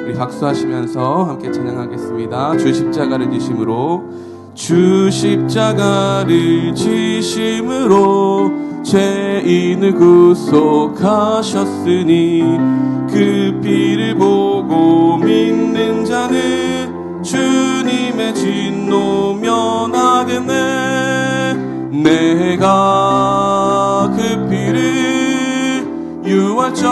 우리 박수하시면서 함께 찬양하겠습니다. 주 십자가를 지심으로, 주 십자가를 지심으로 죄인을 구속하셨으니 그 피를 보고 믿는 자는 주님의 진노 면하겠네. 내가 그 피를 유월절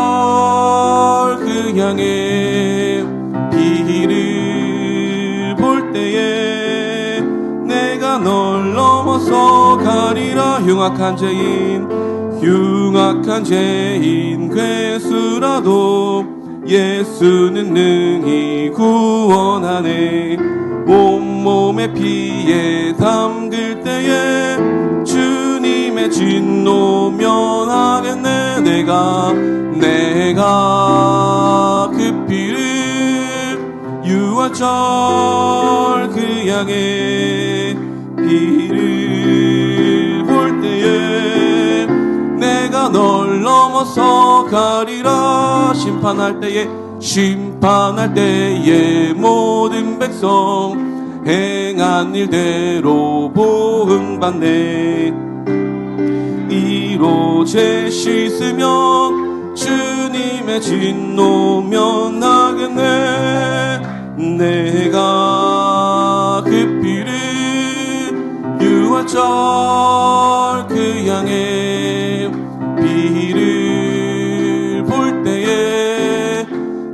그 향해 피를 볼 때에 내가 널 넘어서 가리라. 흉악한 죄인 괴수라도 예수는 능히 구원하네. 온몸에 피에 담글 때에 주님의 진노 면하겠네. 내가 그 피를 유월절 그 향해 피를 볼 때에 내가 널 넘어서 가리라. 심판할 때에 모든 백성 행한 일대로 보응받네. 이로 죄 씻으면 주님의 진노 면하겠네. 내가 그 피를 유월절 그 향해 피를 볼 때에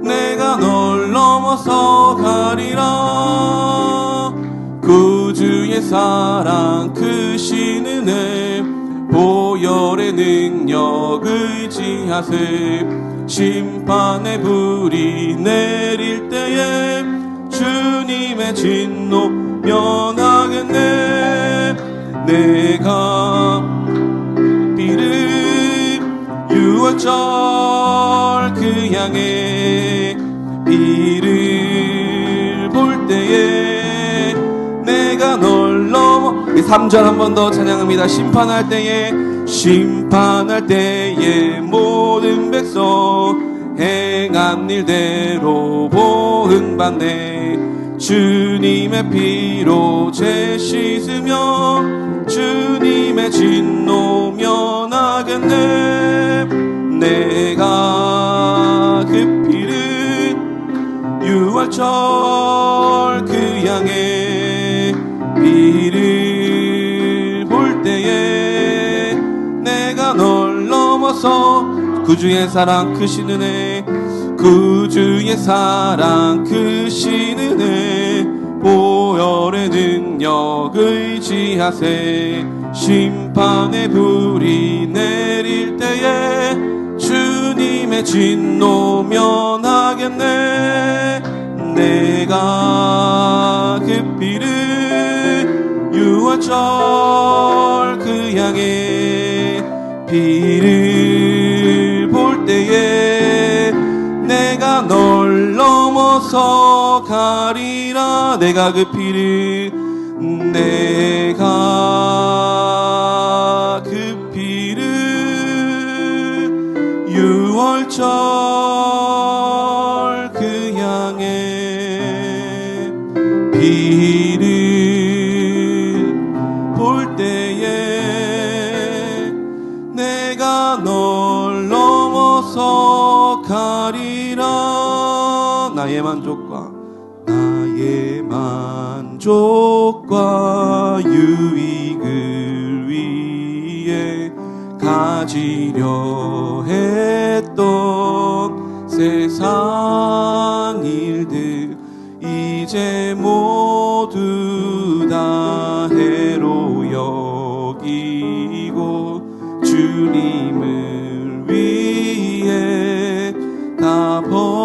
내가 널 넘어서 가리라. 구주의 사랑 크신 은혜 보혈의 능력 의지하세. 심판의 불이 내릴 때에 주님의 진노 면하겠네. 내가 피를 유월절 그 향해 피를 볼 때에 내가 널 넘어. 3절 한 번 더 찬양합니다. 심판할 때에 모든 백성 행한 일대로 보응받네. 주님의 피로 죄 씻으며 주님의 진노 면하겠네. 내가 그 피를 유월절 그 향해 피를 볼 때에 내가 널 넘어서 구주의 사랑 크신 은혜 보혈의 능력 의지하세. 심판의 불이 내릴 때에 주님의 진노 면하겠네. 내가 그 피를 유월절 그 향해 피를 볼 때에 내가 널 넘어서 가리라. 내가 그 피를 유월절 그 향해 피를 볼 때에 내가 널 넘어서 가리라. 나의 만족과 유익을 위해 가지려 했던 세상 일들 이제 모두 다 해로 여기고 주님을 위해 다 버리네.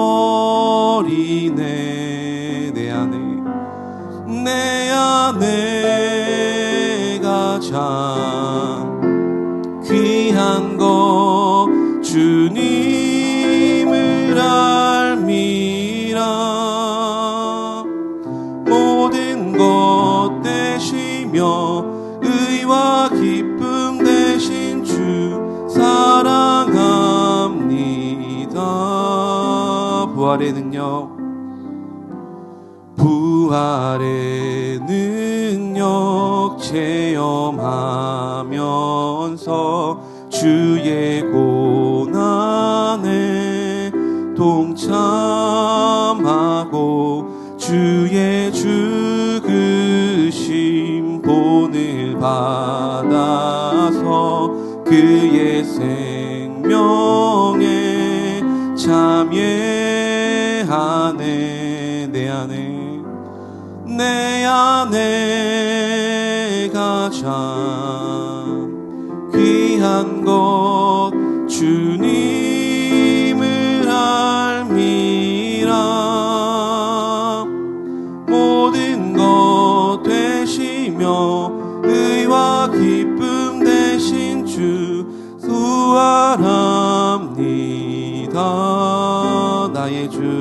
내 안에 가장 귀한 것 주님을 알미라. 모든 것 되시며 의와 기쁨 되신 주 사랑합니다. 부활의 능력 부활의 능력 체험하면서 주의 고난에 동참하고 주의 죽으심 본을 받아서 그의 생명에 참여하네. 내 안에 가장 귀한 것 주님을 알미라. 모든 것 되시며 의와 기쁨 되신 주 수월합니다. 나의 주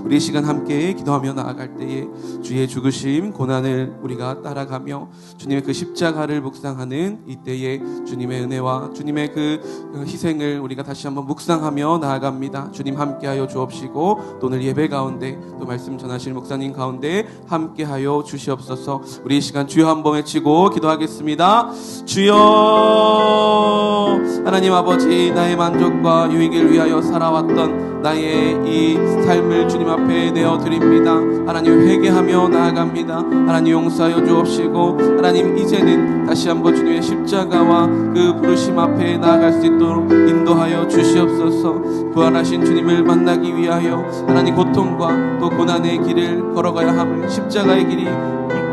우리 이 시간 함께 기도하며 나아갈 때에 주의 죽으심 고난을 우리가 따라가며 주님의 그 십자가를 묵상하는 이때에 주님의 은혜와 주님의 그 희생을 우리가 다시 한번 묵상하며 나아갑니다. 주님 함께하여 주옵시고 또 오늘 예배 가운데 또 말씀 전하실 목사님 가운데 함께하여 주시옵소서. 우리 이 시간 주여 한번 외치고 기도하겠습니다. 주여. 하나님 아버지, 나의 만족과 유익을 위하여 살아왔던 나의 이 삶을 주님 앞에 내어드립니다. 하나님 회개하며 나아갑니다. 하나님 용서하여 주옵시고 하나님 이제는 다시 한번 주님의 십자가와 그 부르심 앞에 나아갈 수 있도록 인도하여 주시옵소서. 부활하신 주님을 만나기 위하여 하나님 고통과 또 고난의 길을 걸어가야 함을, 십자가의 길이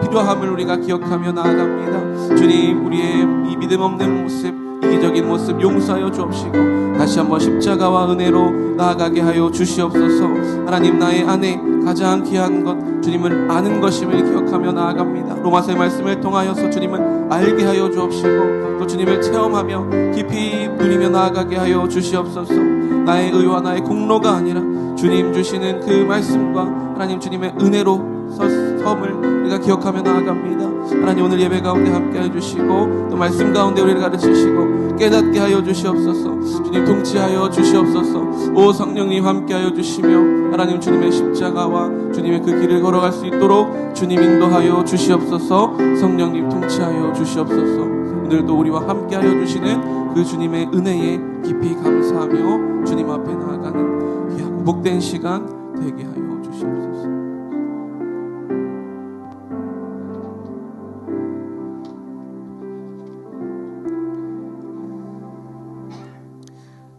필요함을 우리가 기억하며 나아갑니다. 주님, 우리의 이 믿음 없는 모습, 이기적인 모습 용서하여 주옵시고 다시 한번 십자가와 은혜로 나아가게 하여 주시옵소서. 하나님, 나의 안에 가장 귀한 것 주님을 아는 것임을 기억하며 나아갑니다. 로마서의 말씀을 통하여서 주님을 알게 하여 주옵시고 또 주님을 체험하며 깊이 누리며 나아가게 하여 주시옵소서. 나의 의와 나의 공로가 아니라 주님 주시는 그 말씀과 하나님 주님의 은혜로 섬을 우리가 기억하며 나아갑니다. 하나님, 오늘 예배 가운데 함께 해주시고 또 말씀 가운데 우리를 가르치시고 깨닫게 하여 주시옵소서. 주님 통치하여 주시옵소서. 오 성령님 함께 하여 주시며 하나님 주님의 십자가와 주님의 그 길을 걸어갈 수 있도록 주님 인도하여 주시옵소서. 성령님 통치하여 주시옵소서. 오늘도 우리와 함께 하여 주시는 그 주님의 은혜에 깊이 감사하며 주님 앞에 나아가는 귀하고 복된 시간 되게 하여 주시옵소서.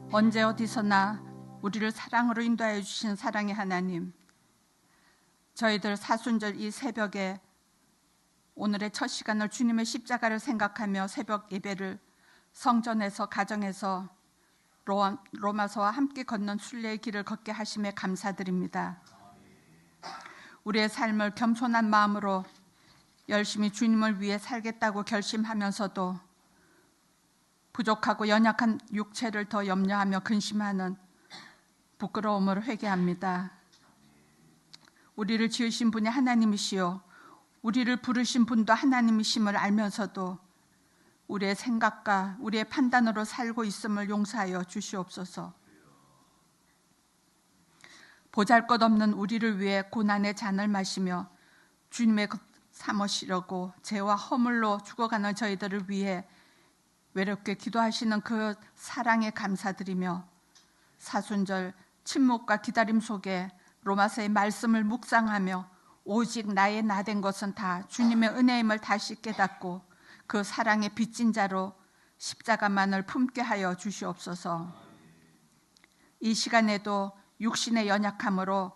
언제 어디서나 우리를 사랑으로 인도하여 주신 사랑의 하나님, 저희들 사순절 이 새벽에 오늘의 첫 시간을 주님의 십자가를 생각하며 새벽 예배를 성전에서 가정에서 로마서와 함께 걷는 순례의 길을 걷게 하심에 감사드립니다. 우리의 삶을 겸손한 마음으로 열심히 주님을 위해 살겠다고 결심하면서도 부족하고 연약한 육체를 더 염려하며 근심하는 부끄러움을 회개합니다. 우리를 지으신 분이 하나님이시요 우리를 부르신 분도 하나님이심을 알면서도 우리의 생각과 우리의 판단으로 살고 있음을 용서하여 주시옵소서. 보잘것없는 우리를 위해 고난의 잔을 마시며 주님의 것 삼으시려고 죄와 허물로 죽어가는 저희들을 위해 외롭게 기도하시는 그 사랑에 감사드리며 사순절 침묵과 기다림 속에 로마서의 말씀을 묵상하며 오직 나의 나된 것은 다 주님의 은혜임을 다시 깨닫고 그 사랑의 빚진 자로 십자가만을 품게 하여 주시옵소서. 이 시간에도 육신의 연약함으로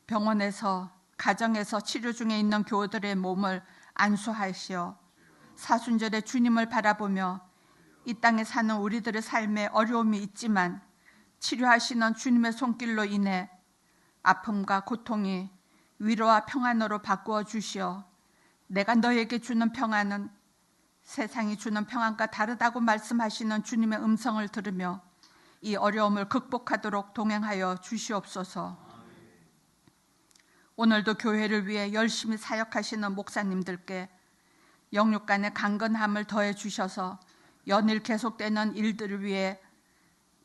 병원에서 가정에서 치료 중에 있는 교우들의 몸을 안수하시어 사순절에 주님을 바라보며 이 땅에 사는 우리들의 삶에 어려움이 있지만 치료하시는 주님의 손길로 인해 아픔과 고통이 위로와 평안으로 바꾸어 주시어 내가 너에게 주는 평안은 세상이 주는 평안과 다르다고 말씀하시는 주님의 음성을 들으며 이 어려움을 극복하도록 동행하여 주시옵소서. 오늘도 교회를 위해 열심히 사역하시는 목사님들께 영육 간의 강건함을 더해 주셔서 연일 계속되는 일들을 위해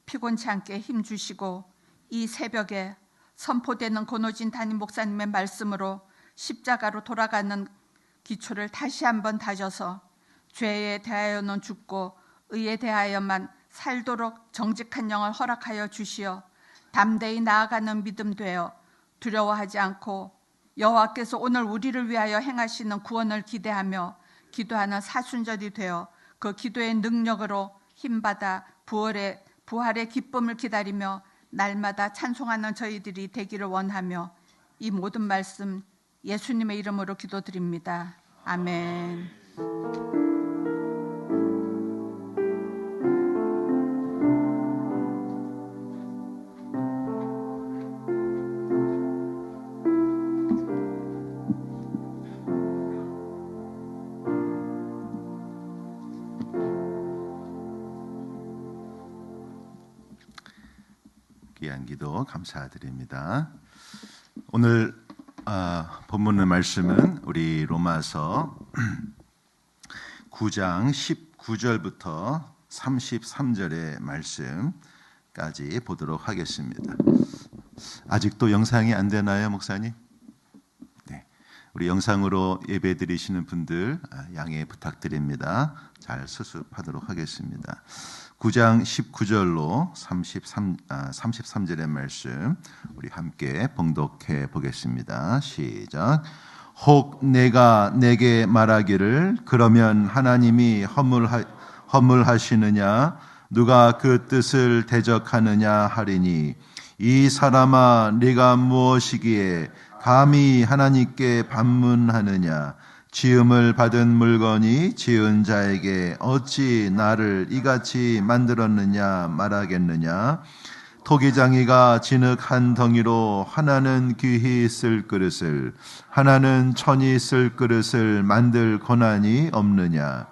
피곤치 않게 힘 주시고 이 새벽에 선포되는 권호진 담임 목사님의 말씀으로 십자가로 돌아가는 기초를 다시 한번 다져서 죄에 대하여는 죽고 의에 대하여만 살도록 정직한 영을 허락하여 주시어 담대히 나아가는 믿음 되어 두려워하지 않고 여호와께서 오늘 우리를 위하여 행하시는 구원을 기대하며 기도하는 사순절이 되어 그 기도의 능력으로 힘받아 부활의 기쁨을 기다리며 날마다 찬송하는 저희들이 되기를 원하며 이 모든 말씀 예수님의 이름으로 기도드립니다. 아멘. 귀한 기도 감사드립니다. 오늘 본문의 말씀은 우리 로마서 9장 19절부터 33절의 말씀까지 보도록 하겠습니다. 아직도 영상이 안 되나요, 목사님? 네, 우리 영상으로 예배 드리시는 분들 양해 부탁드립니다. 잘 수습하도록 하겠습니다. 9장 19절로 33절의 말씀 우리 함께 봉독해 보겠습니다. 시작. 혹 내가 내게 말하기를 그러면 하나님이 허물하시느냐 누가 그 뜻을 대적하느냐 하리니 이 사람아 네가 무엇이기에 감히 하나님께 반문하느냐 지음을 받은 물건이 지은 자에게 어찌 나를 이같이 만들었느냐 말하겠느냐 토기장이가 진흙 한 덩이로 하나는 귀히 쓸 그릇을 하나는 천히 쓸 그릇을 만들 권한이 없느냐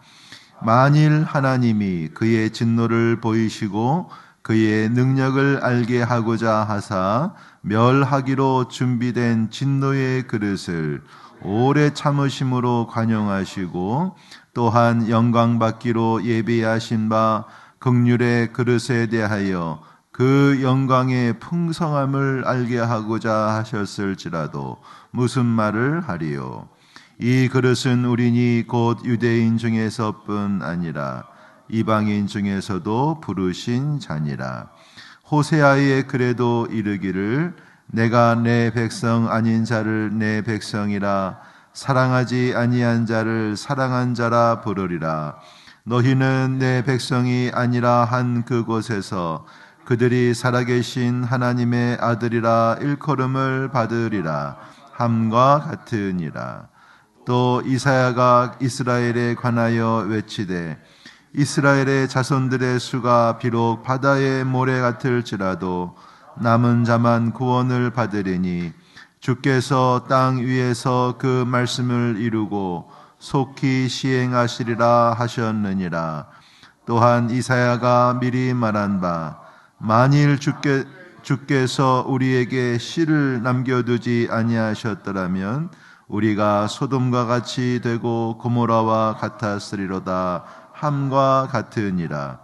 만일 하나님이 그의 진노를 보이시고 그의 능력을 알게 하고자 하사 멸하기로 준비된 진노의 그릇을 오래 참으심으로 관용하시고 또한 영광받기로 예비하신 바 긍휼의 그릇에 대하여 그 영광의 풍성함을 알게 하고자 하셨을지라도 무슨 말을 하리요 이 그릇은 우리니 곧 유대인 중에서뿐 아니라 이방인 중에서도 부르신 자니라. 호세아의 글에도 이르기를 내가 내 백성 아닌 자를 내 백성이라 사랑하지 아니한 자를 사랑한 자라 부르리라. 너희는 내 백성이 아니라 한 그곳에서 그들이 살아계신 하나님의 아들이라 일컬음을 받으리라 함과 같으니라. 또 이사야가 이스라엘에 관하여 외치되 이스라엘의 자손들의 수가 비록 바다의 모래 같을지라도 남은 자만 구원을 받으리니 주께서 땅 위에서 그 말씀을 이루고 속히 시행하시리라 하셨느니라. 또한 이사야가 미리 말한 바 만일 주께서 우리에게 씨를 남겨두지 아니하셨더라면 우리가 소돔과 같이 되고 고모라와 같았으리로다 함과 같으니라.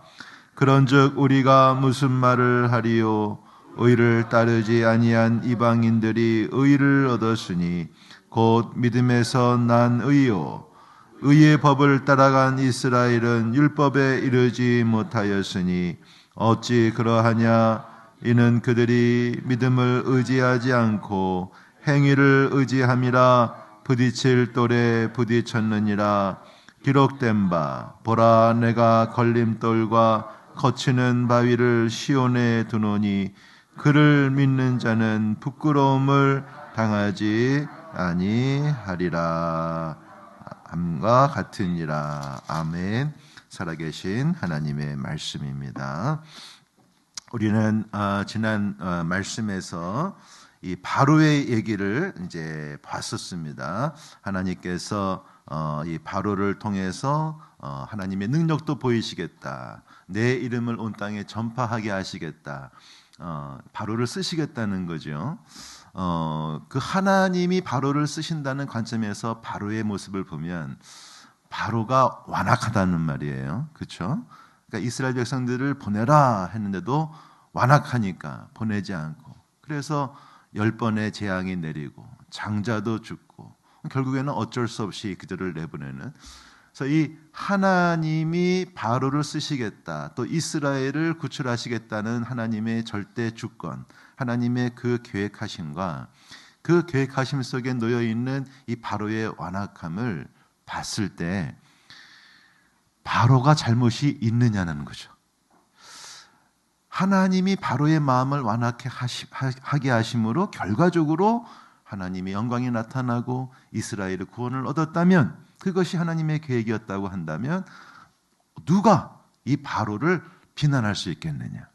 그런즉 우리가 무슨 말을 하리요 의를 따르지 아니한 이방인들이 의를 얻었으니 곧 믿음에서 난 의요 의의 법을 따라간 이스라엘은 율법에 이르지 못하였으니 어찌 그러하냐 이는 그들이 믿음을 의지하지 않고 행위를 의지함이라 부딪힐 돌에 부딪혔느니라. 기록된 바 보라 내가 걸림돌과 거치는 바위를 시온에 두노니 그를 믿는 자는 부끄러움을 당하지 아니하리라. 함과 같으니라. 아멘. 살아계신 하나님의 말씀입니다. 우리는 지난 말씀에서 이 바로의 얘기를 이제 봤었습니다. 하나님께서 이 바로를 통해서 하나님의 능력도 보이시겠다. 내 이름을 온 땅에 전파하게 하시겠다. 바로를 쓰시겠다는 거죠. 그 하나님이 바로를 쓰신다는 관점에서 바로의 모습을 보면 바로가 완악하다는 말이에요. 그렇죠? 그러니까 이스라엘 백성들을 보내라 했는데도 완악하니까 보내지 않고, 그래서 10번의 재앙이 내리고 장자도 죽고 결국에는 어쩔 수 없이 그들을 내보내는. 그래서 이 하나님이 바로를 쓰시겠다, 또 이스라엘을 구출하시겠다는 하나님의 절대 주권, 하나님의 그 계획하심과 그 계획하심 속에 놓여 있는 이 바로의 완악함을 봤을 때 바로가 잘못이 있느냐는 거죠. 하나님이 바로의 마음을 완악하게 하심으로 결과적으로 하나님의 영광이 나타나고 이스라엘의 구원을 얻었다면, 그것이 하나님의 계획이었다고 한다면 누가 이 바로를 비난할 수 있겠느냐.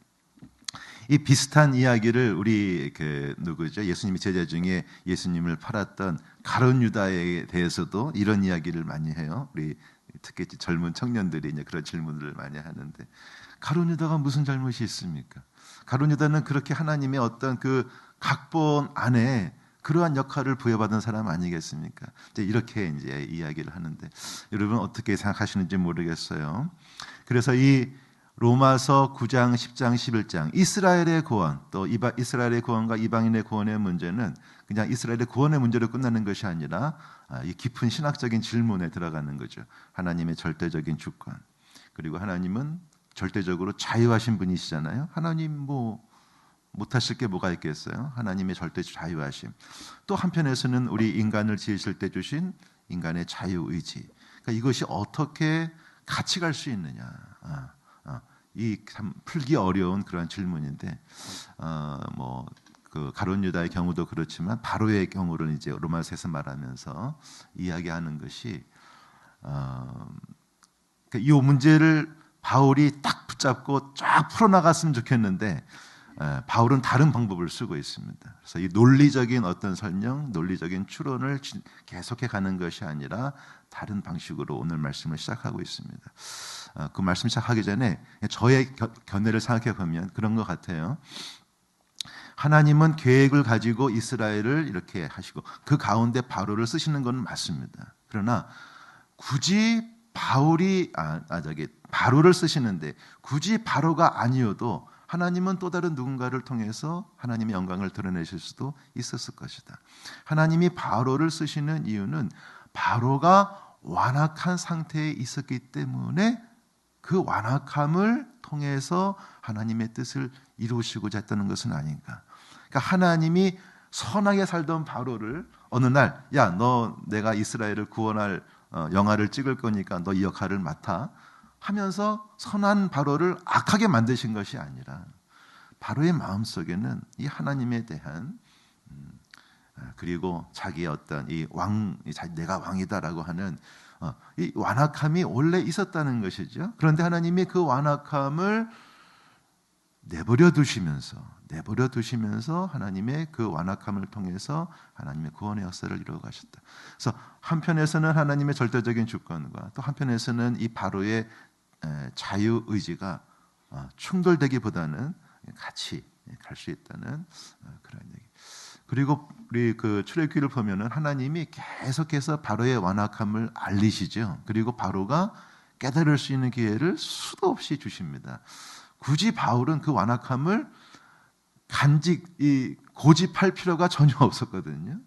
이 비슷한 이야기를 우리 누구죠? 예수님의 제자 중에 예수님을 팔았던 가룟 유다에 대해서도 이런 이야기를 많이 해요. 우리 특히 젊은 청년들이 이제 그런 질문을 많이 하는데, 가룟 유다가 무슨 잘못이 있습니까? 가룟 유다는 그렇게 하나님의 어떤 그 각본 안에 그러한 역할을 부여받은 사람 아니겠습니까? 이렇게 이제 이야기를 하는데, 여러분 어떻게 생각하시는지 모르겠어요. 그래서 이 로마서 9장, 10장, 11장 이스라엘의 구원, 또 이스라엘의 구원과 이방인의 구원의 문제는 그냥 이스라엘의 구원의 문제로 끝나는 것이 아니라 이 깊은 신학적인 질문에 들어가는 거죠. 하나님의 절대적인 주권, 그리고 하나님은 절대적으로 자유하신 분이시잖아요. 하나님 못하실 게 뭐가 있겠어요? 하나님의 절대 자유하심. 또 한편에서는 우리 인간을 지으실 때 주신 인간의 자유의지. 그러니까 이것이 어떻게 같이 갈 수 있느냐. 이 참 풀기 어려운 그런 질문인데, 그 가룟 유다의 경우도 그렇지만 바로의 경우를 이제 로마서에서 말하면서 이야기하는 것이, 이 문제를 바울이 딱 붙잡고 쫙 풀어나갔으면 좋겠는데, 바울은 다른 방법을 쓰고 있습니다. 그래서 이 논리적인 어떤 설명, 논리적인 추론을 계속해 가는 것이 아니라 다른 방식으로 오늘 말씀을 시작하고 있습니다. 그 말씀 시작하기 전에 저의 견해를 생각해 보면 그런 것 같아요. 하나님은 계획을 가지고 이스라엘을 이렇게 하시고 그 가운데 바로를 쓰시는 건 맞습니다. 그러나 굳이 바로를 쓰시는데 굳이 바로가 아니어도 하나님은 또 다른 누군가를 통해서 하나님의 영광을 드러내실 수도 있었을 것이다. 하나님이 바로를 쓰시는 이유는 바로가 완악한 상태에 있었기 때문에 그 완악함을 통해서 하나님의 뜻을 이루시고자 했다는 것은 아닌가. 그러니까 하나님이 선하게 살던 바로를 어느 날, 야, 너 내가 이스라엘을 구원할 영화를 찍을 거니까 너 이 역할을 맡아 하면서 선한 바로를 악하게 만드신 것이 아니라, 바로의 마음속에는 이 하나님에 대한 그리고 자기의 어떤 내가 왕이다라고 하는 이 완악함이 원래 있었다는 것이죠. 그런데 하나님이 그 완악함을 내버려 두시면서 하나님의 그 완악함을 통해서 하나님의 구원의 역사를 이루어 가셨다. 그래서 한편에서는 하나님의 절대적인 주권과 또 한편에서는 이 바로의 자유 의지가 충돌되기보다는 같이 갈 수 있다는 그런 얘기. 그리고 우리 그 출애굽기를 보면은 하나님이 계속해서 바로의 완악함을 알리시죠. 그리고 바로가 깨달을 수 있는 기회를 수도 없이 주십니다. 굳이 바울은 그 완악함을 고집할 필요가 전혀 없었거든요.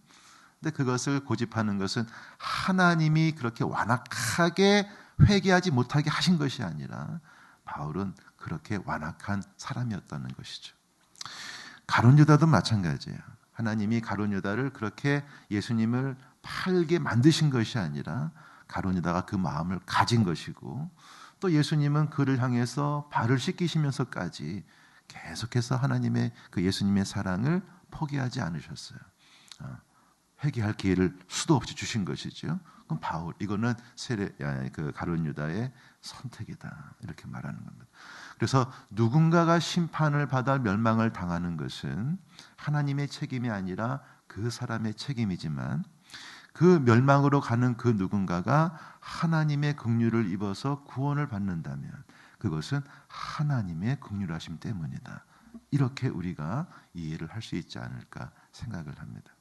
근데 그것을 고집하는 것은 하나님이 그렇게 완악하게 회개하지 못하게 하신 것이 아니라 바울은 그렇게 완악한 사람이었다는 것이죠. 가룟 유다도 마찬가지예요. 하나님이 가룟 유다를 그렇게 예수님을 팔게 만드신 것이 아니라 가룟 유다가 그 마음을 가진 것이고, 또 예수님은 그를 향해서 발을 씻기시면서까지 계속해서 하나님의 그 예수님의 사랑을 포기하지 않으셨어요. 회개할 기회를 수도 없이 주신 것이죠. 그럼 이거는 그 가룟 유다의 선택이다, 이렇게 말하는 겁니다. 그래서 누군가가 심판을 받아 멸망을 당하는 것은 하나님의 책임이 아니라 그 사람의 책임이지만, 그 멸망으로 가는 그 누군가가 하나님의 긍휼을 입어서 구원을 받는다면 그것은 하나님의 긍휼하심 때문이다. 이렇게 우리가 이해를 할 수 있지 않을까 생각을 합니다.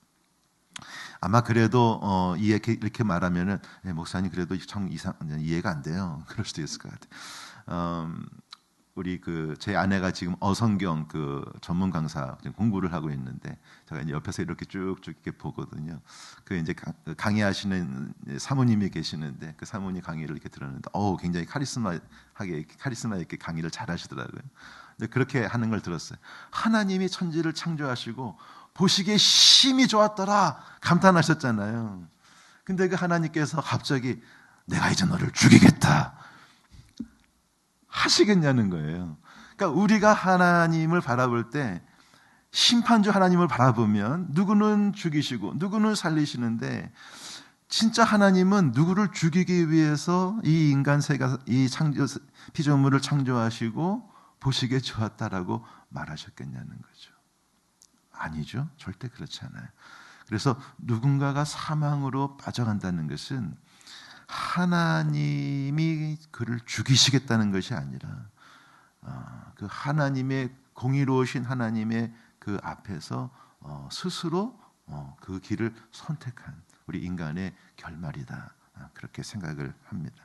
아마 그래도 이렇게 말하면은 목사님 그래도 참 이해가 안 돼요. 그럴 수도 있을 것 같아요. 우리 제 아내가 지금 어성경 전문 강사 공부를 하고 있는데 제가 이제 옆에서 이렇게 쭉쭉 이렇게 보거든요. 이제 강의하시는 사모님이 계시는데 그 사모님 강의를 이렇게 들었는데 굉장히 카리스마 있게 강의를 잘 하시더라고요. 그렇게 하는 걸 들었어요. 하나님이 천지를 창조하시고 보시기에 심히 좋았더라 감탄하셨잖아요. 근데 그 하나님께서 갑자기 내가 이제 너를 죽이겠다 하시겠냐는 거예요. 그러니까 우리가 하나님을 바라볼 때 심판주 하나님을 바라보면 누구는 죽이시고 누구는 살리시는데 진짜 하나님은 누구를 죽이기 위해서 이 인간 이 피조물을 창조하시고 보시기에 좋았다라고 말하셨겠냐는 거죠. 아니죠. 절대 그렇지 않아요. 그래서 누군가가 사망으로 빠져간다는 것은 하나님이 그를 죽이시겠다는 것이 아니라 그 하나님의 공의로우신 하나님의 그 앞에서 스스로 그 길을 선택한 우리 인간의 결말이다. 그렇게 생각을 합니다.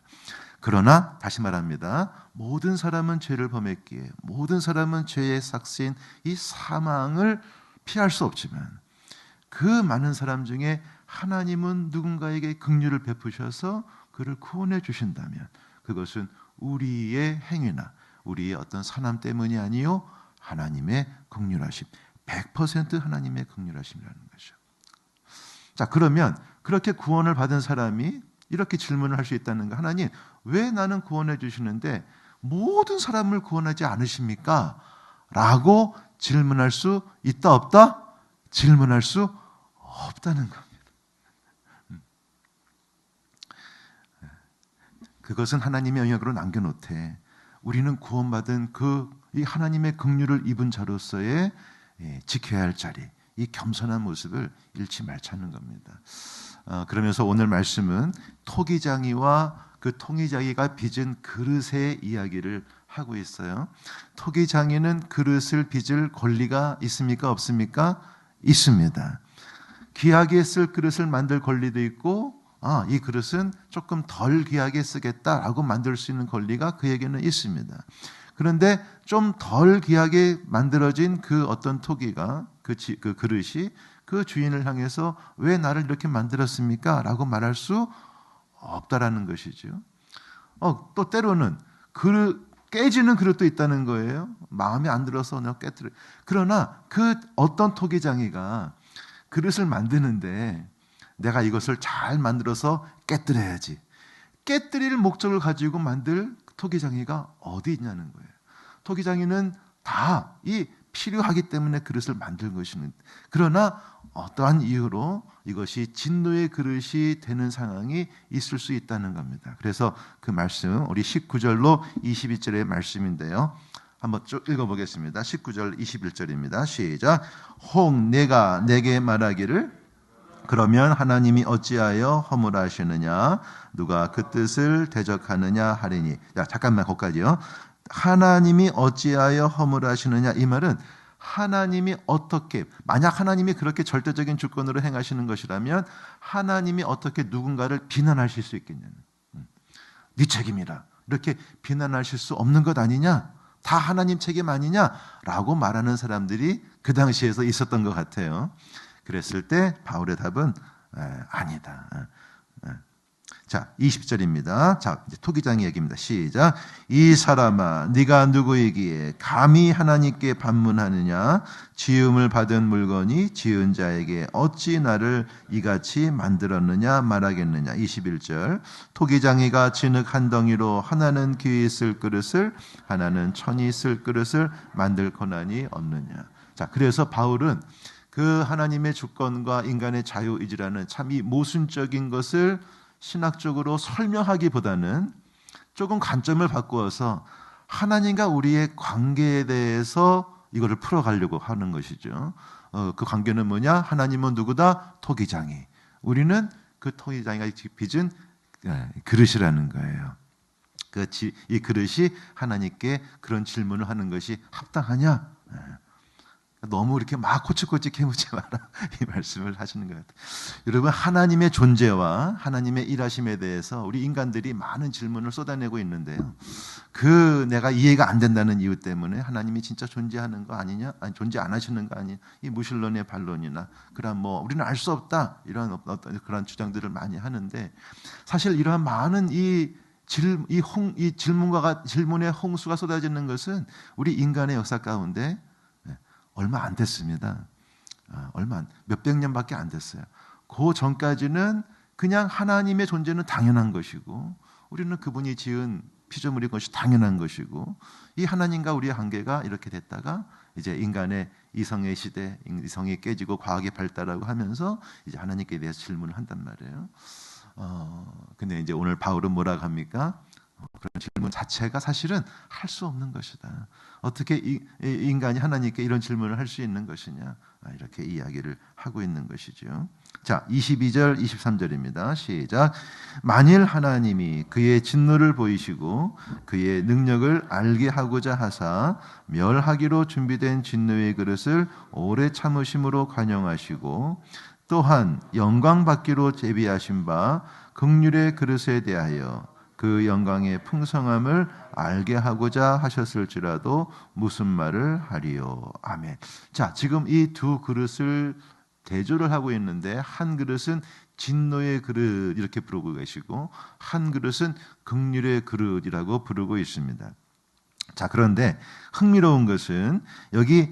그러나 다시 말합니다. 모든 사람은 죄를 범했기에 모든 사람은 죄의 삭신 이 사망을 피할 수 없지만 그 많은 사람 중에 하나님은 누군가에게 긍휼을 베푸셔서 그를 구원해 주신다면 그것은 우리의 행위나 우리의 어떤 선함 때문이 아니요 하나님의 긍휼하심 100% 하나님의 긍휼하심이라는 거죠. 자, 그러면 그렇게 구원을 받은 사람이 이렇게 질문을 할 수 있다는 거. 하나님, 왜 나는 구원해 주시는데 모든 사람을 구원하지 않으십니까? 라고 질문할 수 있다 없다? 질문할 수 없다는 겁니다. 그것은 하나님의 영역으로 남겨놓되 우리는 구원받은 이 하나님의 긍휼을 입은 자로서의 지켜야 할 자리, 이 겸손한 모습을 잃지 말자는 겁니다. 그러면서 오늘 말씀은 토기장이와 그 토기장이가 빚은 그릇의 이야기를 하고 있어요. 토기장이는 그릇을 빚을 권리가 있습니까? 없습니까? 있습니다. 귀하게 쓸 그릇을 만들 권리도 있고 이 그릇은 조금 덜 귀하게 쓰겠다라고 만들 수 있는 권리가 그에게는 있습니다. 그런데 좀 덜 귀하게 만들어진 그 어떤 토기가 그 그릇이 그 주인을 향해서 왜 나를 이렇게 만들었습니까? 라고 말할 수 없다라는 것이죠. 또 때로는 깨지는 그릇도 있다는 거예요. 마음에 안 들어서 내가 깨뜨려. 그러나 그 어떤 토기장이가 그릇을 만드는데 내가 이것을 잘 만들어서 깨뜨려야지. 깨뜨릴 목적을 가지고 만들 토기장이가 어디 있냐는 거예요. 토기장이는 다 이 필요하기 때문에 그릇을 만든 것이는 그러나 어떠한 이유로 이것이 진노의 그릇이 되는 상황이 있을 수 있다는 겁니다. 그래서 그 말씀 우리 19절로 22절의 말씀인데요. 한번 쭉 읽어보겠습니다. 19절 21절입니다. 시작. 혹 내가 내게 말하기를 그러면 하나님이 어찌하여 허물하시느냐 누가 그 뜻을 대적하느냐 하리니. 자, 잠깐만 거기까지요. 하나님이 어찌하여 허물하시느냐 이 말은 하나님이 어떻게 만약 하나님이 그렇게 절대적인 주권으로 행하시는 것이라면 하나님이 어떻게 누군가를 비난하실 수 있겠냐는 네 책임이라 이렇게 비난하실 수 없는 것 아니냐 다 하나님 책임 아니냐라고 말하는 사람들이 그 당시에서 있었던 것 같아요. 그랬을 때 바울의 답은 아니다. 자, 20절입니다. 자, 이제 토기장의 얘기입니다. 시작. 이 사람아, 네가 누구이기에 감히 하나님께 반문하느냐? 지음을 받은 물건이 지은 자에게 어찌 나를 이같이 만들었느냐 말하겠느냐. 21절. 토기장이가 진흙 한 덩이로 하나는 귀히 쓸 그릇을 하나는 천이 쓸 그릇을 만들 권한이 없느냐. 자, 그래서 바울은 그 하나님의 주권과 인간의 자유의지라는 참 이 모순적인 것을 신학적으로 설명하기보다는 조금 관점을 바꾸어서 하나님과 우리의 관계에 대해서 이거를 풀어가려고 하는 것이죠. 그 관계는 뭐냐? 하나님은 누구다? 토기장이. 우리는 그 토기장이가 빚은 그릇이라는 거예요. 이 그릇이 하나님께 그런 질문을 하는 것이 합당하냐? 너무 이렇게 막 코치코치 캐묻지 마라 이 말씀을 하시는 것 같아요. 여러분, 하나님의 존재와 하나님의 일하심에 대해서 우리 인간들이 많은 질문을 쏟아내고 있는데요. 내가 이해가 안 된다는 이유 때문에 하나님이 진짜 존재하는 거 아니냐, 아니 존재 안 하시는 거 아니냐, 이 무신론의 반론이나 그런 우리는 알 수 없다 이런 어떤 그런 주장들을 많이 하는데, 사실 이러한 많은 질문의 홍수가 쏟아지는 것은 우리 인간의 역사 가운데 얼마 안 됐습니다. 몇백 년밖에 안 됐어요. 그 전까지는 그냥 하나님의 존재는 당연한 것이고, 우리는 그분이 지은 피조물인 것이 당연한 것이고, 이 하나님과 우리의 관계가 이렇게 됐다가 이제 인간의 이성의 시대, 이성이 깨지고 과학이 발달하고 하면서 이제 하나님께 대해서 질문을 한단 말이에요. 근데 이제 오늘 바울은 뭐라고 합니까? 그런 질문 자체가 사실은 할 수 없는 것이다. 어떻게 인간이 하나님께 이런 질문을 할 수 있는 것이냐, 이렇게 이야기를 하고 있는 것이죠. 자, 22절 23절입니다. 시작. 만일 하나님이 그의 진노를 보이시고 그의 능력을 알게 하고자 하사 멸하기로 준비된 진노의 그릇을 오래 참으심으로 관용하시고, 또한 영광 받기로 제비하신 바 긍휼의 그릇에 대하여 그 영광의 풍성함을 알게 하고자 하셨을지라도 무슨 말을 하리요. 아멘. 자, 지금 이 두 그릇을 대조를 하고 있는데, 한 그릇은 진노의 그릇 이렇게 부르고 계시고, 한 그릇은 긍휼의 그릇이라고 부르고 있습니다. 자, 그런데 흥미로운 것은 여기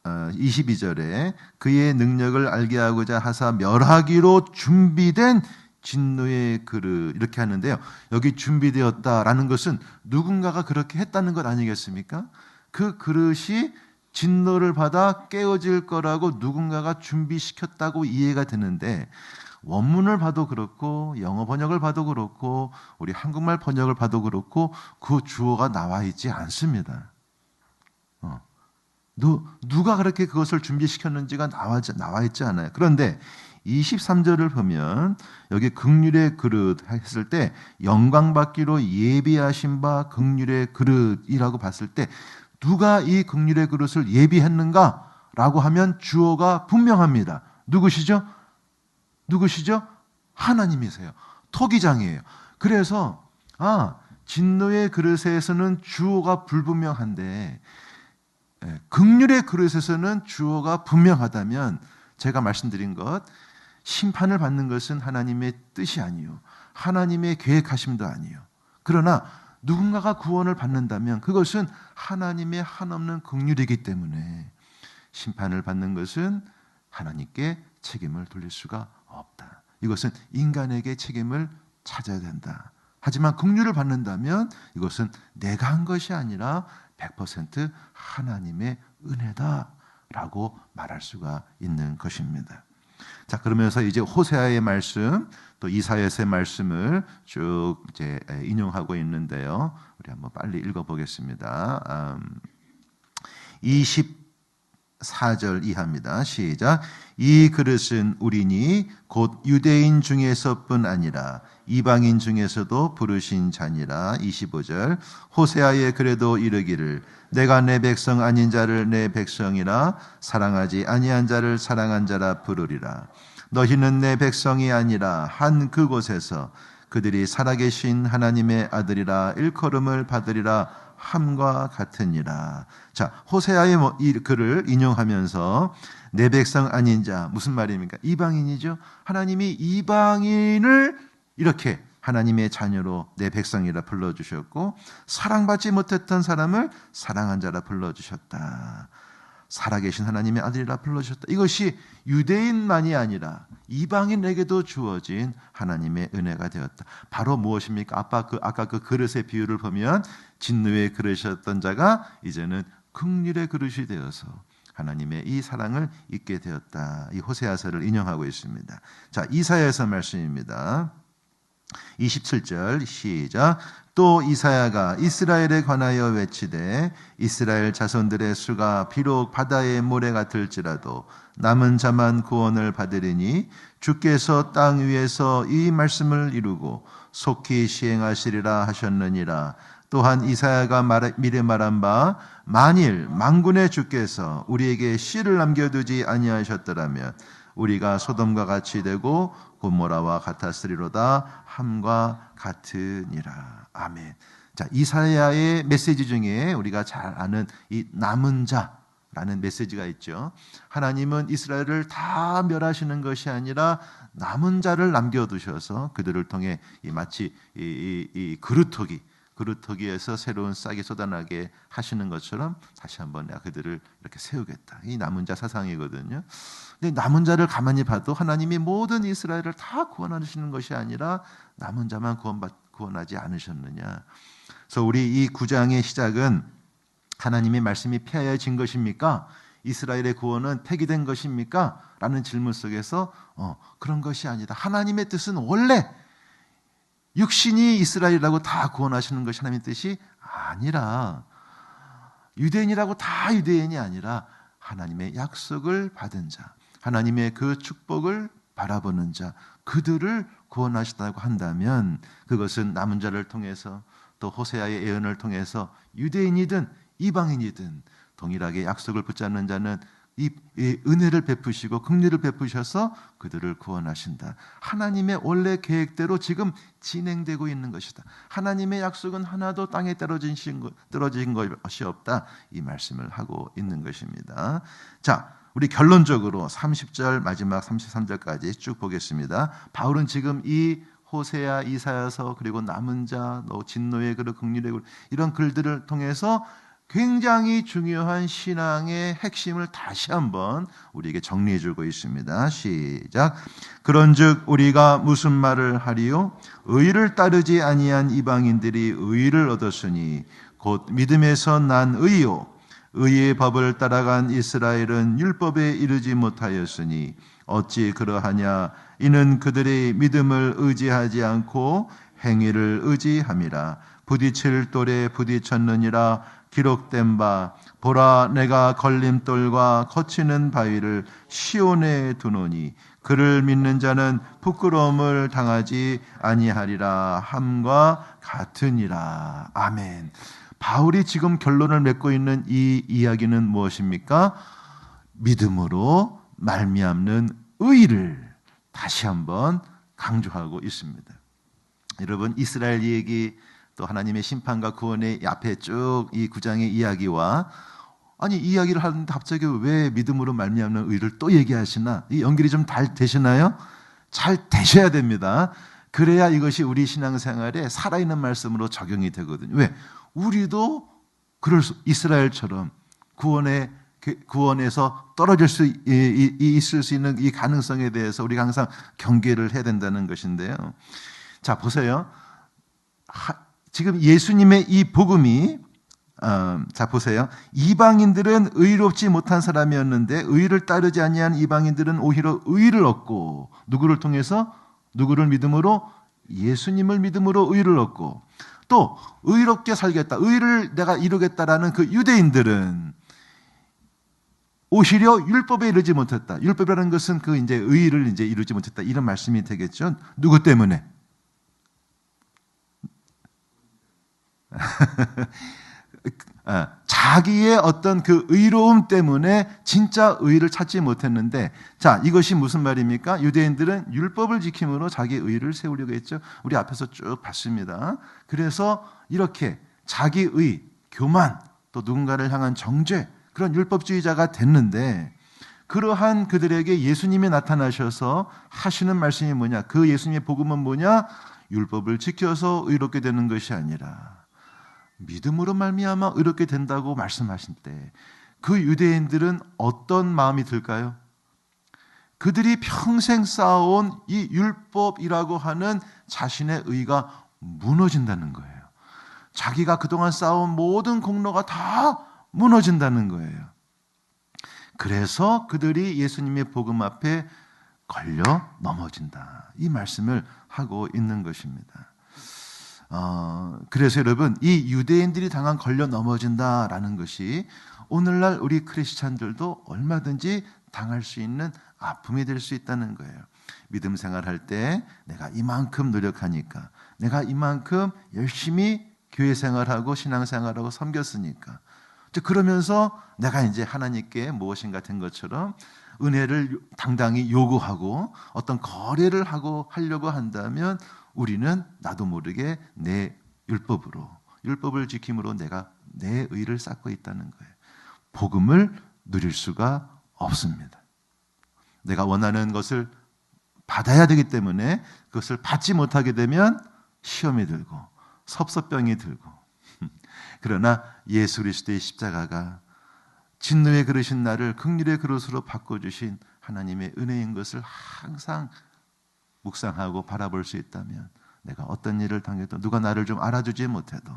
22절에 그의 능력을 알게 하고자 하사 멸하기로 준비된 진노의 그릇 이렇게 하는데요. 여기 준비되었다라는 것은 누군가가 그렇게 했다는 것 아니겠습니까? 그 그릇이 진노를 받아 깨어질 거라고 누군가가 준비시켰다고 이해가 되는데, 원문을 봐도 그렇고 영어 번역을 봐도 그렇고 우리 한국말 번역을 봐도 그렇고 그 주어가 나와 있지 않습니다. 누가 그렇게 그것을 준비시켰는지가 나와 있지 않아요. 그런데 23절을 보면 여기 긍휼의 그릇 했을 때 영광 받기로 예비하신 바 긍휼의 그릇이라고 봤을 때 누가 이 긍휼의 그릇을 예비했는가라고 하면 주어가 분명합니다. 누구시죠? 하나님이세요. 토기장이에요. 그래서 진노의 그릇에서는 주어가 불분명한데 긍휼의 그릇에서는 주어가 분명하다면, 제가 말씀드린 것, 심판을 받는 것은 하나님의 뜻이 아니요, 하나님의 계획하심도 아니요. 그러나 누군가가 구원을 받는다면 그것은 하나님의 한없는 긍휼이기 때문에 심판을 받는 것은 하나님께 책임을 돌릴 수가 없다. 이것은 인간에게 책임을 찾아야 된다. 하지만 긍휼을 받는다면 이것은 내가 한 것이 아니라 100% 하나님의 은혜다라고 말할 수가 있는 것입니다. 자, 그러면서 이제 호세아의 말씀, 또 이사야서의 말씀을 쭉 이제 인용하고 있는데요. 우리 한번 빨리 읽어보겠습니다. 24절 이하입니다. 시작. 이 그릇은 우리니 곧 유대인 중에서뿐 아니라 이방인 중에서도 부르신 자니라. 25절. 호세아의 그래도 이르기를 내가 내 백성 아닌 자를 내 백성이라 사랑하지 아니한 자를 사랑한 자라 부르리라. 너희는 내 백성이 아니라 한 그곳에서 그들이 살아계신 하나님의 아들이라 일컬음을 받으리라 함과 같으니라. 자, 호세아의 이 글을 인용하면서 내 백성 아닌 자, 무슨 말입니까? 이방인이죠. 하나님이 이방인을 이렇게 하나님의 자녀로 내 백성이라 불러주셨고, 사랑받지 못했던 사람을 사랑한 자라 불러주셨다. 살아계신 하나님의 아들이라 불러주셨다. 이것이 유대인만이 아니라 이방인에게도 주어진 하나님의 은혜가 되었다. 바로 무엇입니까? 아까 그 그릇의 비유를 보면 진노의 그릇이었던 자가 이제는 긍휼의 그릇이 되어서 하나님의 이 사랑을 잊게 되었다. 이 호세아서를 인용하고 있습니다. 자, 이사야서 말씀입니다. 27절 시작. 또 이사야가 이스라엘에 관하여 외치되 이스라엘 자손들의 수가 비록 바다의 모래 같을지라도 남은 자만 구원을 받으리니 주께서 땅 위에서 이 말씀을 이루고 속히 시행하시리라 하셨느니라. 또한 이사야가 미리 말한 바 만일 만군의 주께서 우리에게 씨를 남겨두지 아니하셨더라면 우리가 소돔과 같이 되고 고모라와 같았으리로다 함과 같으니라. 아멘. 자, 이사야의 메시지 중에 우리가 잘 아는 이 남은 자라는 메시지가 있죠. 하나님은 이스라엘을 다 멸하시는 것이 아니라 남은 자를 남겨두셔서 그들을 통해 마치 이 그루터기에서 새로운 싹이 쏟아나게 하시는 것처럼 다시 한번 내가 그들을 이렇게 세우겠다. 이 남은 자 사상이거든요. 근데 남은 자를 가만히 봐도 하나님이 모든 이스라엘을 다 구원하시는 것이 아니라 남은 자만 구원하지 않으셨느냐. 그래서 우리 이 9장의 시작은 하나님의 말씀이 폐하여진 것입니까? 이스라엘의 구원은 폐기된 것입니까? 라는 질문 속에서 그런 것이 아니다. 하나님의 뜻은 원래 육신이 이스라엘이라고 다 구원하시는 것이 하나님의 뜻이 아니라 유대인이라고 다 유대인이 아니라 하나님의 약속을 받은 자, 하나님의 그 축복을 바라보는 자, 그들을 구원하시다고 한다면 그것은 남은 자를 통해서 또 호세아의 예언을 통해서 유대인이든 이방인이든 동일하게 약속을 붙잡는 자는 이 은혜를 베푸시고 긍휼을 베푸셔서 그들을 구원하신다. 하나님의 원래 계획대로 지금 진행되고 있는 것이다. 하나님의 약속은 하나도 땅에 떨어진 것이 없다. 이 말씀을 하고 있는 것입니다. 자, 우리 결론적으로 30절 마지막 33절까지 쭉 보겠습니다. 바울은 지금 이 호세아, 이사야서 그리고 남은 자, 진노의 글, 긍휼의 글 이런 글들을 통해서 굉장히 중요한 신앙의 핵심을 다시 한번 우리에게 정리해 주고 있습니다. 시작. 그런즉 우리가 무슨 말을 하리요? 의를 따르지 아니한 이방인들이 의를 얻었으니 곧 믿음에서 난 의요. 의의 법을 따라간 이스라엘은 율법에 이르지 못하였으니 어찌 그러하냐? 이는 그들의 믿음을 의지하지 않고 행위를 의지함이라. 부딪힐 돌에 부딪혔느니라. 기록된 바 보라 내가 걸림돌과 거치는 바위를 시온에 두노니 그를 믿는 자는 부끄러움을 당하지 아니하리라 함과 같으니라. 아멘. 바울이 지금 결론을 맺고 있는 이 이야기는 무엇입니까? 믿음으로 말미암는 의를 다시 한번 강조하고 있습니다. 여러분, 이스라엘 얘기 또 하나님의 심판과 구원의 앞에 쭉 이 9장의 이야기와 이 이야기를 하는데 갑자기 왜 믿음으로 말미암는 의를 또 얘기하시나? 이 연결이 좀 잘 되시나요? 잘 되셔야 됩니다. 그래야 이것이 우리 신앙생활에 살아있는 말씀으로 적용이 되거든요. 왜? 우리도 이스라엘처럼 구원에서 떨어질 수 있을 수 있는 이 가능성에 대해서 우리가 항상 경계를 해야 된다는 것인데요. 자, 보세요. 지금 예수님의 이 복음이 자 보세요. 이방인들은 의롭지 못한 사람이었는데 의를 따르지 아니한 이방인들은 오히려 의를 얻고 누구를 통해서? 누구를 믿음으로? 예수님을 믿음으로 의를 얻고 또 의롭게 살겠다. 의를 내가 이루겠다라는 그 유대인들은 오히려 율법에 이르지 못했다. 율법이라는 것은 그 이제 의를 이제 이루지 못했다. 이런 말씀이 되겠죠. 누구 때문에? 자기의 어떤 그 의로움 때문에 진짜 의를 찾지 못했는데, 자, 이것이 무슨 말입니까? 유대인들은 율법을 지킴으로 자기 의를 세우려고 했죠. 우리 앞에서 쭉 봤습니다. 그래서 이렇게 자기의 교만, 또 누군가를 향한 정죄, 그런 율법주의자가 됐는데, 그러한 그들에게 예수님이 나타나셔서 하시는 말씀이 뭐냐? 그 예수님의 복음은 뭐냐? 율법을 지켜서 의롭게 되는 것이 아니라 믿음으로 말미암아 의롭게 된다고 말씀하신 때 그 유대인들은 어떤 마음이 들까요? 그들이 평생 쌓아온 이 율법이라고 하는 자신의 의가 무너진다는 거예요. 자기가 그동안 쌓아온 모든 공로가 다 무너진다는 거예요. 그래서 그들이 예수님의 복음 앞에 걸려 넘어진다. 이 말씀을 하고 있는 것입니다. 그래서 여러분, 이 유대인들이 당한 걸려 넘어진다라는 것이 오늘날 우리 크리스찬들도 얼마든지 당할 수 있는 아픔이 될 수 있다는 거예요. 믿음 생활할 때 내가 이만큼 노력하니까, 내가 이만큼 열심히 교회 생활하고 신앙생활하고 섬겼으니까. 그러면서 내가 이제 하나님께 무엇인가 된 것처럼 은혜를 당당히 요구하고 어떤 거래를 하려고 한다면 우리는 나도 모르게 내 율법을 지킴으로 내가 내 의를 쌓고 있다는 거예요. 복음을 누릴 수가 없습니다. 내가 원하는 것을 받아야 되기 때문에 그것을 받지 못하게 되면 시험이 들고 섭섭병이 들고 그러나 예수 그리스도의 십자가가 진노의 그릇인 나를 긍휼의 그릇으로 바꿔주신 하나님의 은혜인 것을 항상 묵상하고 바라볼 수 있다면 내가 어떤 일을 당해도 누가 나를 좀 알아주지 못해도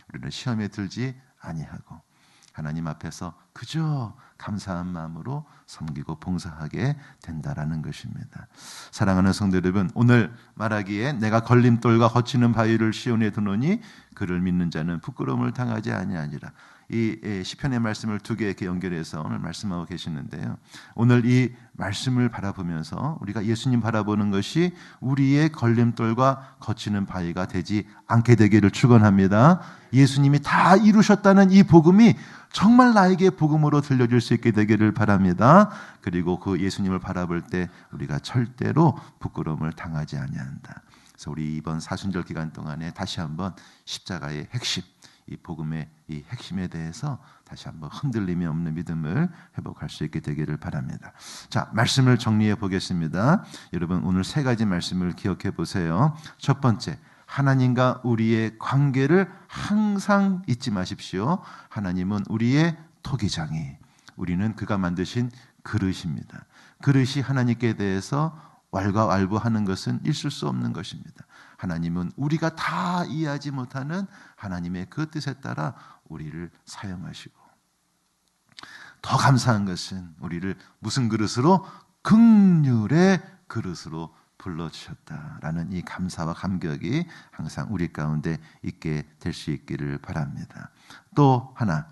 우리는 시험에 들지 아니하고 하나님 앞에서 그저 감사한 마음으로 섬기고 봉사하게 된다라는 것입니다. 사랑하는 성도 여러분, 오늘 말하기에 내가 걸림돌과 거치는 바위를 시온에 두노니 그를 믿는 자는 부끄러움을 당하지 아니하니라. 이 시편의 말씀을 두 개 이렇게 연결해서 오늘 말씀하고 계시는데요. 오늘 이 말씀을 바라보면서 우리가 예수님 바라보는 것이 우리의 걸림돌과 거치는 바위가 되지 않게 되기를 축원합니다. 예수님이 다 이루셨다는 이 복음이 정말 나에게 복음으로 들려줄 수 있게 되기를 바랍니다. 그리고 그 예수님을 바라볼 때 우리가 절대로 부끄러움을 당하지 아니한다. 그래서 우리 이번 사순절 기간 동안에 다시 한번 십자가의 핵심, 이 복음의 이 핵심에 대해서 다시 한번 흔들림이 없는 믿음을 회복할 수 있게 되기를 바랍니다. 자, 말씀을 정리해 보겠습니다. 여러분 오늘 세 가지 말씀을 기억해 보세요. 첫 번째, 하나님과 우리의 관계를 항상 잊지 마십시오. 하나님은 우리의 토기장이, 우리는 그가 만드신 그릇입니다. 그릇이 하나님께 대해서 왈가왈부하는 것은 있을 수 없는 것입니다. 하나님은 우리가 다 이해하지 못하는 하나님의 그 뜻에 따라 우리를 사용하시고, 더 감사한 것은 우리를 무슨 그릇으로? 긍휼의 그릇으로 불러주셨다라는 이 감사와 감격이 항상 우리 가운데 있게 될 수 있기를 바랍니다. 또 하나,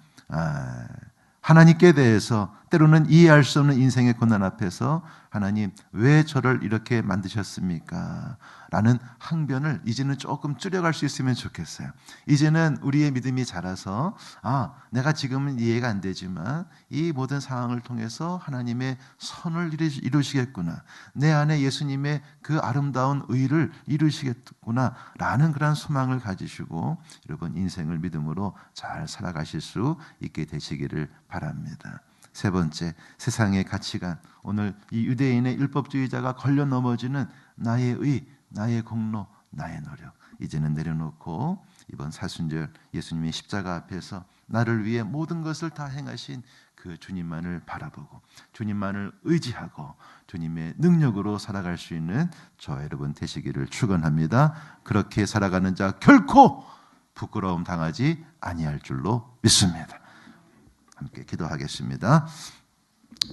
하나님께 대해서 때로는 이해할 수 없는 인생의 고난 앞에서 하나님 왜 저를 이렇게 만드셨습니까? 라는 항변을 이제는 조금 줄여갈 수 있으면 좋겠어요. 이제는 우리의 믿음이 자라서 내가 지금은 이해가 안 되지만 이 모든 상황을 통해서 하나님의 선을 이루시겠구나, 내 안에 예수님의 그 아름다운 의를 이루시겠구나 라는 그런 소망을 가지시고 여러분 인생을 믿음으로 잘 살아가실 수 있게 되시기를 바랍니다. 세 번째, 세상의 가치관, 오늘 이 유대인의 율법주의자가 걸려 넘어지는 나의 의, 나의 공로, 나의 노력, 이제는 내려놓고 이번 사순절 예수님의 십자가 앞에서 나를 위해 모든 것을 다 행하신 그 주님만을 바라보고 주님만을 의지하고 주님의 능력으로 살아갈 수 있는 저 여러분 되시기를 축원합니다. 그렇게 살아가는 자 결코 부끄러움 당하지 아니할 줄로 믿습니다. 함께 기도하겠습니다.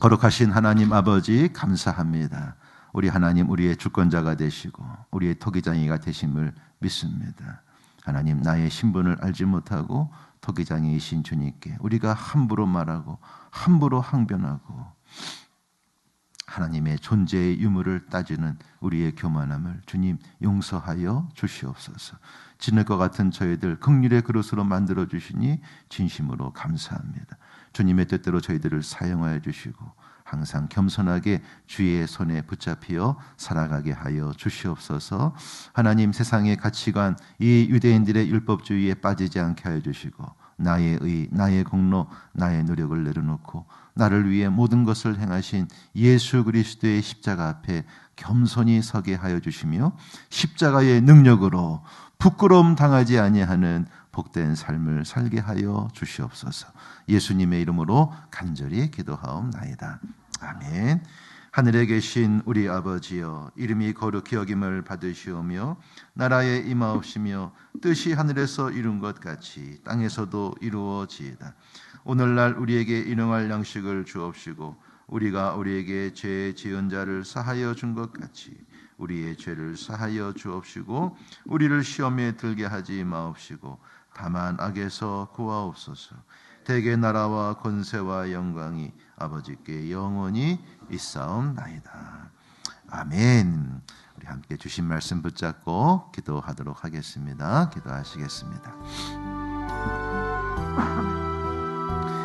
거룩하신 하나님 아버지 감사합니다. 우리 하나님 우리의 주권자가 되시고 우리의 토기장이가 되심을 믿습니다. 하나님 나의 신분을 알지 못하고 토기장이이신 주님께 우리가 함부로 말하고 함부로 항변하고 하나님의 존재의 유무를 따지는 우리의 교만함을 주님 용서하여 주시옵소서. 지낼 것 같은 저희들 긍휼의 그릇으로 만들어 주시니 진심으로 감사합니다. 주님의 뜻대로 저희들을 사용하여 주시고 항상 겸손하게 주의 손에 붙잡혀 살아가게 하여 주시옵소서. 하나님 세상의 가치관, 이 유대인들의 율법주의에 빠지지 않게 하여 주시고 나의 의, 나의 공로, 나의 노력을 내려놓고 나를 위해 모든 것을 행하신 예수 그리스도의 십자가 앞에 겸손히 서게 하여 주시며 십자가의 능력으로 부끄러움 당하지 아니하는 복된 삶을 살게 하여 주시옵소서. 예수님의 이름으로 간절히 기도하옵나이다. 아멘. 하늘에 계신 우리 아버지여, 이름이 거룩히 여김을 받으시오며 나라에 임하옵시며 뜻이 하늘에서 이룬 것 같이 땅에서도 이루어지이다. 오늘날 우리에게 일용할 양식을 주옵시고 우리가 우리에게 죄 지은 자를 사하여 준 것 같이 우리의 죄를 사하여 주옵시고 우리를 시험에 들게 하지 마옵시고 다만 악에서 구하옵소서. 대개 나라와 권세와 영광이 아버지께 영원히 있사옵나이다. 아멘. 우리 함께 주신 말씀 붙잡고 기도하도록 하겠습니다. 기도하시겠습니다.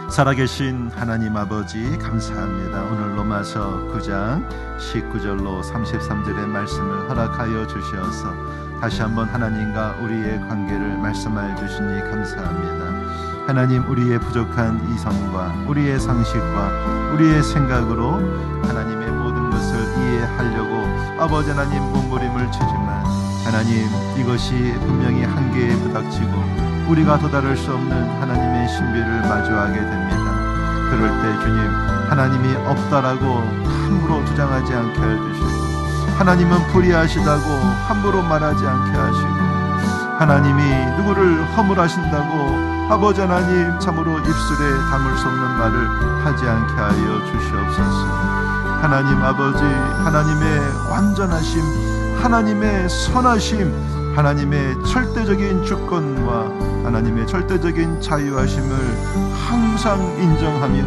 살아계신 하나님 아버지 감사합니다. 오늘 로마서 9장 19절로 33절의 말씀을 허락하여 주셔서 다시 한번 하나님과 우리의 관계를 말씀하여 주시니 감사합니다. 하나님, 우리의 부족한 이성과 우리의 상식과 우리의 생각으로 하나님의 모든 것을 이해하려고 아버지 하나님 몸부림을 치지만 하나님, 이것이 분명히 한계에 부닥치고 우리가 도달할 수 없는 하나님의 신비를 마주하게 됩니다. 그럴 때 주님, 하나님이 없다라고 함부로 주장하지 않게 해주시고 하나님은 불의하시다고 함부로 말하지 않게 하시고 하나님이 누구를 허물하신다고 아버지 하나님 참으로 입술에 담을 수 없는 말을 하지 않게 하여 주시옵소서. 하나님 아버지, 하나님의 완전하심, 하나님의 선하심, 하나님의 절대적인 주권과 하나님의 절대적인 자유하심을 항상 인정하며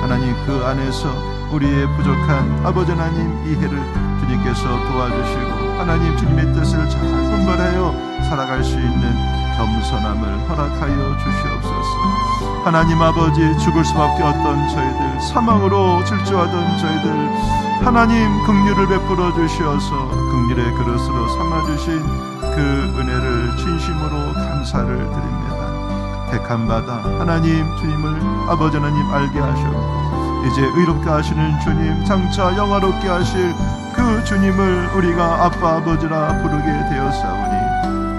하나님 그 안에서 우리의 부족한 아버지 하나님 이해를 주님께서 도와주시고 하나님 주님의 뜻을 잘 분별하여 살아갈 수 있는 겸손함을 허락하여 주시옵소서. 하나님 아버지, 죽을 수밖에 없던 저희들, 사망으로 질주하던 저희들 하나님 긍휼을 베풀어 주시어서 긍휼의 그릇으로 삼아주신 그 은혜를 진심으로 감사를 드립니다. 택함 받아 하나님 주님을 아버지 하나님 알게 하셨고 이제 의롭게 하시는 주님, 장차 영화롭게 하실 그 주님을 우리가 아빠 아버지라 부르게 되었사오니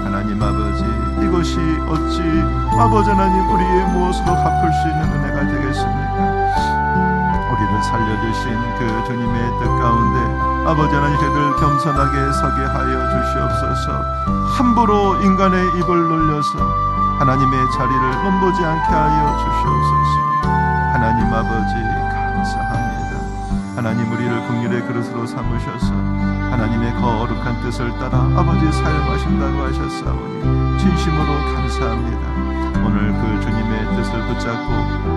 하나님 아버지, 이것이 어찌 아버지 하나님 우리의 무엇으로 갚을 수 있는 은혜가 되겠습니까? 우리를 살려주신 그 주님의 뜻 가운데 아버지 하나님 저희들 겸손하게 서게 하여 주시옵소서. 함부로 인간의 입을 놀려서 하나님의 자리를 넘보지 않게 하여 주시옵소서. 하나님 아버지 감사합니다. 하나님 우리를 긍휼의 그릇으로 삼으셔서 하나님의 거룩한 뜻을 따라 아버지 사용하신다고 하셨사오니 진심으로 감사합니다. 오늘 그 주님의 뜻을 붙잡고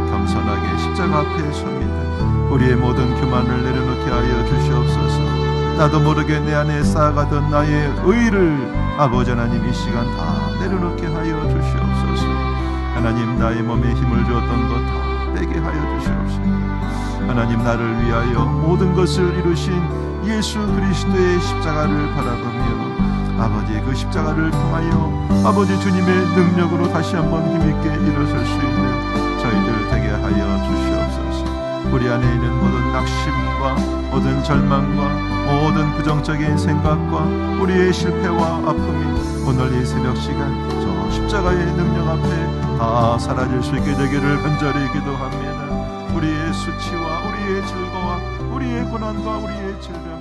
겸손하게 십자가 앞에 섭니다. 우리의 모든 교만을 내려놓게 하여 주시옵소서. 나도 모르게 내 안에 쌓아가던 나의 의를 아버지 하나님 이 시간 다 내려놓게 하여 주시옵소서. 하나님, 나의 몸에 힘을 주었던 것 다 빼게 하여 주시옵소서. 하나님, 나를 위하여 모든 것을 이루신 예수 그리스도의 십자가를 바라보며 아버지 그 십자가를 통하여 아버지 주님의 능력으로 다시 한번 힘있게 일어설 수 있는 저희들 되게 하여 주시옵소서. 우리 안에 있는 모든 낙심과 모든 절망과 모든 부정적인 생각과 우리의 실패와 아픔이 오늘 이 새벽 시간 저 십자가의 능력 앞에 다 사라질 수 있게 되기를 간절히 기도합니다. 우리의 수치와 우리의 즐거움, 우리의 고난과 우리의 질병